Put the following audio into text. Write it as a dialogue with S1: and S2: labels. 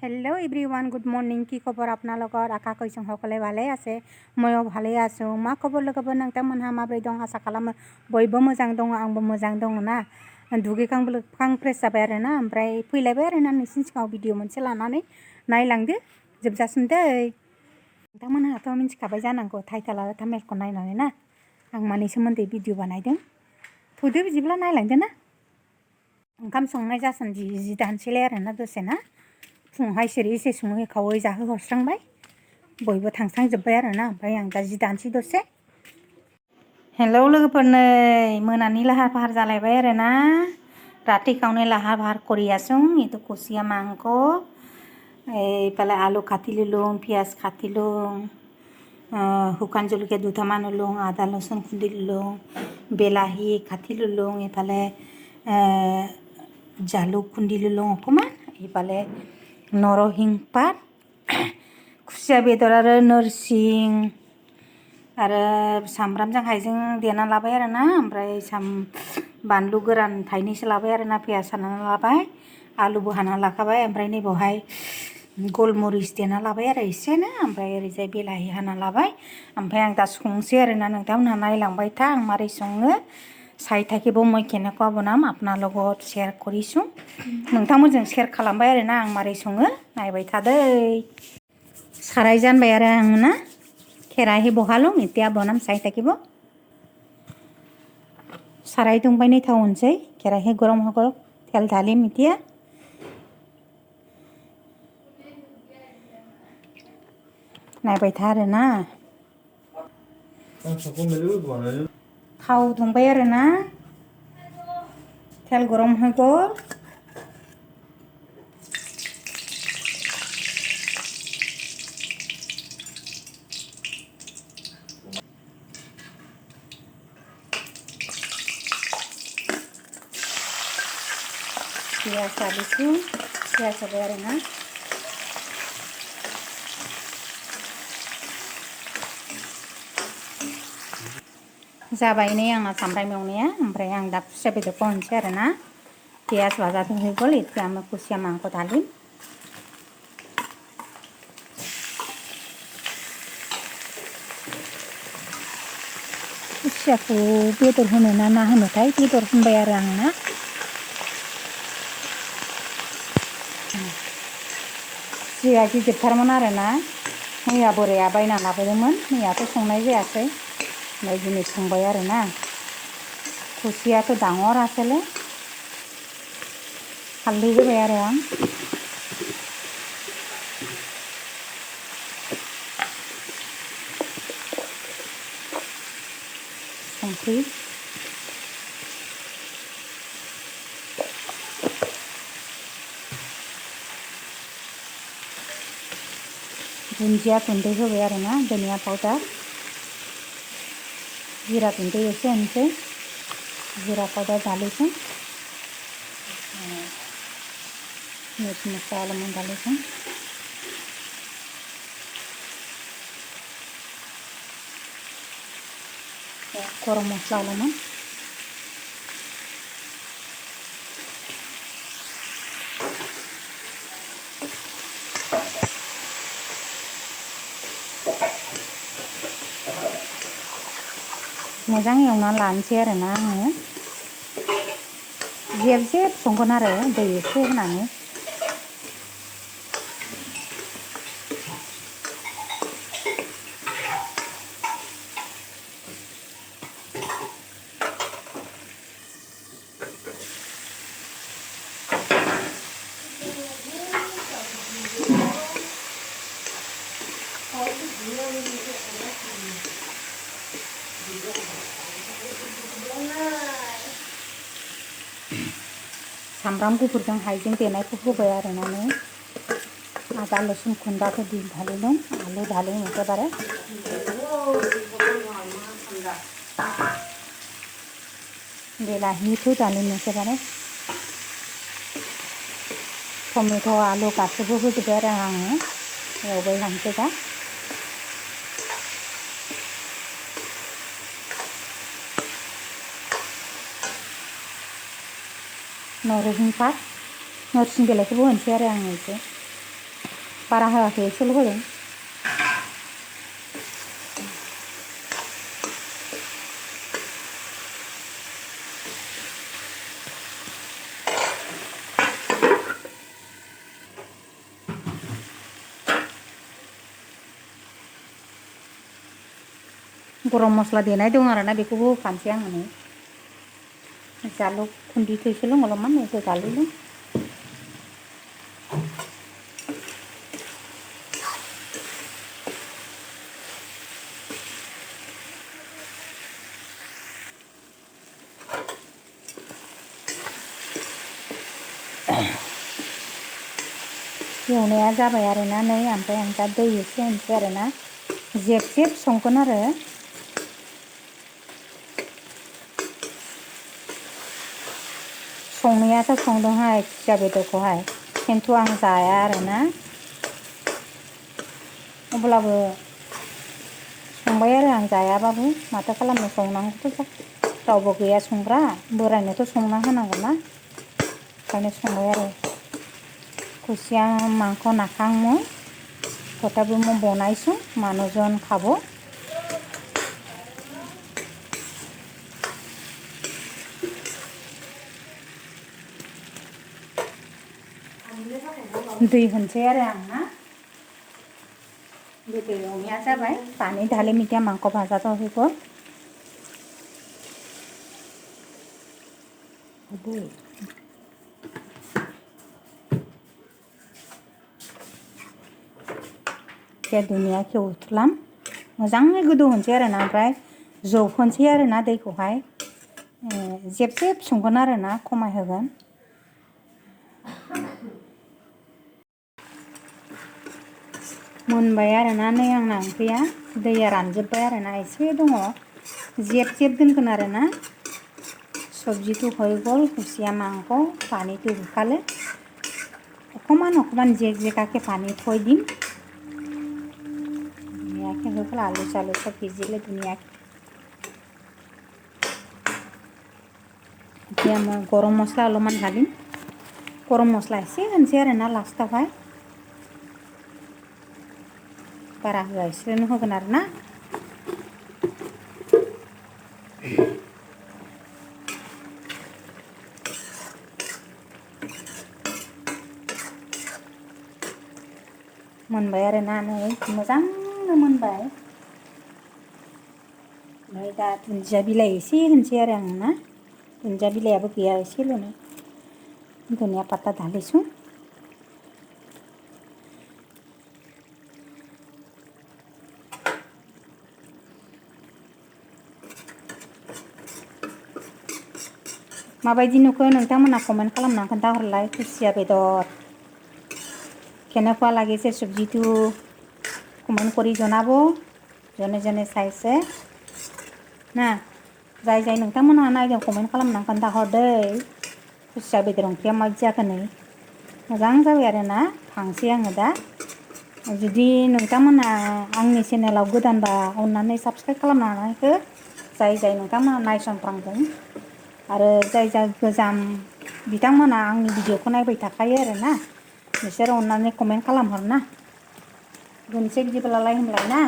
S1: Hello' everyone, good morning. কি খবৰ আপোনালোকৰ? আশা কৰিছোঁ সকলোৱে ভালেই আছে। ময়ো ভালেই আছোঁ। मा खबर लोगोफोर, नोंथांमोनहा माबोरै दं? आसा खालामो बयबो मोजां दङ। आंबो मोजां दङ ना। दुगैखां लोबखां फ्रेस जाबाय आरो ना, ओमफ्राय फैलायबाय आरो ना नोंसिनि सिगाङाव भिडिअ मोनसे लानानै नायलांदो जोबजासिम दै। नोंथांमोनहाथ' मिथिखाबाय जानांगौ टाइटेल आरो थाम्बनेलखौ नायनानै ना, आं मानि सोमोन्दै भिडिअ बानायदों। थुदो बिदिब्ला नायलांदो ना। ओंखाम संनाय जासान्दि जि दानोसैलाय आरो ना दसे ना। फुङावहाय सिरि एसे सङै खावै जाहोहरस्रांबाय, बयबो थांस्रांजोब्बाय आरो ना। ओमफ्राय आं दा जि दानोसै दसे। हेलौ लोगोफोर, नै मोनानि लाहार फाहार जालायबाय आरो ना। राति खाउने लाहार फाहार কৰি আছো। এইটো কুচিয়া মাংস, এইফালে আলু কাটি ললোঁ, পিঁয়াজ কাটি লওঁ, শুকান জলকীয়া দুটামান লওঁ, আদা লচুন খুন্দি ললোঁ, বিলাহী কাটি ললোঁ, এইফালে জালুক খুন্দি ললোঁ অকণমান, এইফালে नरसिंह पात, खुसिया बेदर आरो नोरसिं आरो सामब्रामजों हाइजें देना लाबाय आरो ना। ओमफ्राय बानलु गोरान थाइनैसो लाबाय आरो ना, पियास हानानै लाबाय, आलुबो हाना लाखाबाय। ओमफ्राय नैबावहाय गलमरिस देना लाबाय आरो एसेनो, ओमफ्राय ओरैजाय बिलाहि हाना लाबाय। ओमफ्राय आं दा संसै आरो ना, नोंथांमोनहा नायलांबाय था आं मारै सङो। চাই থাকিব, মই কেনেকুৱা বনাম আপোনাৰ লগত শ্বেয়াৰ কৰিছোঁ। नोंथांमोनजों शेयार खालामबाय आरो ना आं मारै सङो, नायबाय थादै। साराय जानबाय आरो आं ना, केराहि बहालो, এতিয়া বনাম চাই থাকিব। साराय दुंबाय नै थाव होनोसै, केराहि गरम হৈ গ'ল, তেল ঢালিম এতিয়া। नायबाय था आरो ना। थाव दुंबाय आरो ना, तेल गरम হৈ গ'ল। पियाज डालिছোঁ, पियाज होबाय आरो ना। जाबाय नै आंना सामब्राम एवनाया। ओमफ्राय आं दा खुसिया बेदरखौ होनोसै आरो ना। पियाज भाजाजों হৈ গ'ল, এতিয়া আমি কুচিয়া মাংস ঢালিম। खुसियाखौ बेदर होनो ना ना होनोथाय, बेदर होनबाय आरो आं ना। खुसिया गिदिरथारमोन आरो ना, मैया बोराया बायना लाबोदोंमोन, मैयाथ' संनाय जायासै, ओमफ्राय दिनै संबाय आरो ना। खुसियाथ' ডাঙৰ আছিলে। हालदै होबाय आरो आं। संख्रि, दुन्दिया गुन्दै होबाय आरो ना, धनिया पाउडार, जिरा गुन्दै एसे होनोसै, जिरा पाउडार डालिશું, मिर्च मस्ला अलपमान डालिছোঁ, गरम मस्ला अलपमान, मोजां एवना लानोसै आरो ना आङो। जेब जेब संगोन आरो दै एसे होनानै। सामब्राम गुफुरजों हाइजें देनायखौ होबाय आरो ना नै। आदा लसुन खुन्दाखौ ढालिलूँ, आलू ढालूँ एकेबारे। बिलाहिखौ ढालिम एकेबारे। टमेट' आलु गासैबो होजोब्बाय आरो आङो, एवबाय थानोसै दा। नरसिं पात, नोरसिं बिलाइखौबो होनोसै आरो आङो एसे। बारा होआखै एसेल' होदों गरम मस्ला देनाय दं आरोना बेखौबो होफानोसै आङो नै जालुक खुन्दिखौ एसेल' अलपमान होजालिल' एवनाया जाबाय आरोना नै ओमफ्राय आं दा दै एसे होनोसै आरोना जेब जेब संगोन आरो संनायाथ' संदोंहाय खुसिया बेदरखौहाय खिन्थु आं जाया आरोना अब्लाबो संबाय आरो आं जायाबाबो माथो खालामनो संनांगौथ' रावबो गैया संग्रा बोरायनोथ' संना होनांगौ ना ओंखायनो संबाय आरो কুচিয়া মাংস নাখাওঁ মই তথাপি মই বনাইছোঁ মানুহজন খাব दै होनसै आरो आं ना दै एवनाया जाबाय पानी ढालिम এতিয়া মাংস ভাজাটো হৈ গ'ল এতিয়া धुनियाखौ उथलाम मोजाङै गोदौ होनसै आरोना ओमफ्राय जौहोनसै आरोना दैखौहाय जेब जेब संगोन आरोना खमाय होगोन मोनबाय आरोना नै आंना ओंख्रिया दैया रानजोब्बाय आरोना एसे दङ जेब जेब दोनगोन आरोना सब्जिটো হয়ে গ'ল কুচিয়া মাংস পানীটো শুকালে অকণমান জেক জেকাকৈ পানী থৈ দিম ধুনীয়াকৈ হৈ গ'ল আলু চালু চব সিজিলে ধুনীয়াকৈ এতিয়া মই গৰম মছলা অলপমান ঢালিম गरम मस्ला एसे होनसै आरोना लास्टावहाय बारा होआ एसेल' होगोन आरोना मोनबाय आरोना नै मोजांनो मोनबाय ओमफ्राय दा दुन्दिया बिलाइ एसे होनसै आरो आं ना दुन्दिया बिलाइयाबो गैया एसेल'नो धनिया पाता ढालिছোঁ माबायदि नुखो नोंथांमोना कमेन्ट खालामना खोन्थाहरलाय खुसिया बेदर কেনেকুৱা লাগিছে চব্জিটো কমেণ্ট কৰি জনাব জনে জনে চাইছে না जाय जाय नोंथांमोनहा नायदों कमेन्ट खालामना खोन्थाहर दै खुसिया बेदर ओंख्रिया माबायदि जाखो नै मोजां जाबाय आरोना खांसै आङो दा जुदि नोंथांमोनहा आंनि चेनेलाव गोदानबा अननानै साबस्क्राइब खालामनानै हो जाय जाय नोंथांमोनहा नायसनफ्रांदों आरो जाय जाय गोजाम बिथांमोनहा आंनि भिडिअखौ नायबाय थाखायो आरोना बिसोर अननानै कमेन्ट खालामहरना दोनसै बिदिब्लालाय होनलाय ना